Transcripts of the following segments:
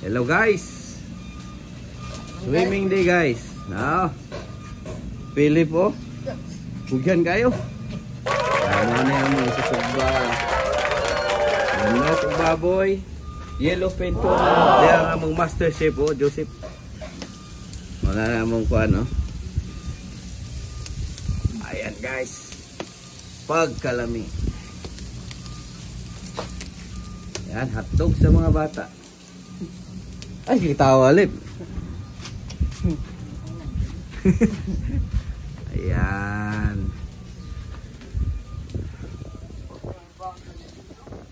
Hello guys. Swimming day guys. Now, Philip oh. Bugyan kayo. Ano na mo sa sugba. Ano sugba boy. Yellow pinto. Diyan among master chef oh, Joseph. Wala na among kuan oh. Ayan guys. Pagkalami. Yan, hotdog sa mga bata. Ay, kitawa lip. Ayan.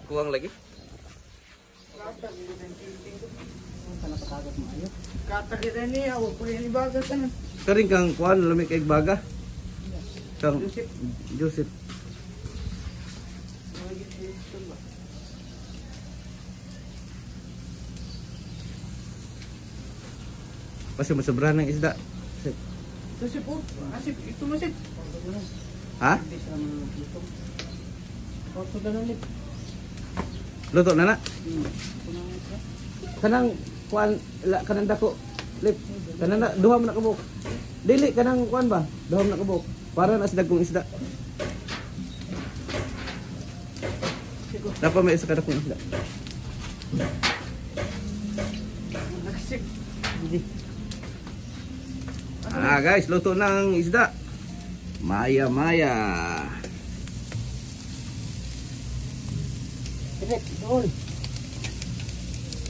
Kuwang lagi. Katagiran niya, huwag ko yan ibaga ka na. Karing kang kuwan, lamig kay baga. Kang Joseph. Kasi masabra ng isda. Asip po, asip, ito masip. Ha? Luto na na? Kanang kuan, kanang dako. Lip, kanang na, duha mo na kabuk. Dili, kanang kuan ba? Duha mo na kabuk. Para na sa dagkong isda. Dapat may isa ka dagkong isda. Asip. Ah guys, luto ng isda. Maya-maya. Ulit.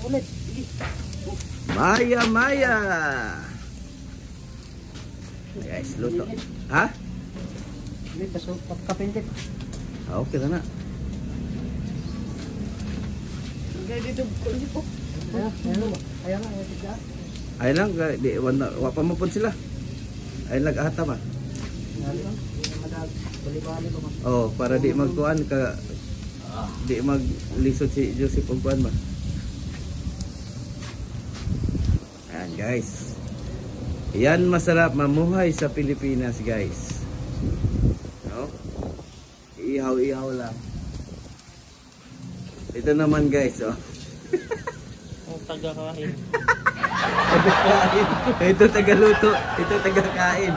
Ulit. Maya-maya. Guys, luto. Ha? Ulit, pasok kapintit. Ah, okay na na. Kaya dito, ulit po. Ayan nga, isda. Ay lang, di wapa mo pud sila. Ay lang ata ba? Oh, para di magkuan ka di maglisod si Joseph og kuan ba. Ayan guys. Yan masarap mamuhay sa Pilipinas guys. No? Ihaw-ihaw lang. Ito naman guys, oh. Ang taga-kain. Taga-kain. Ito taga-luto. Ito taga-kain.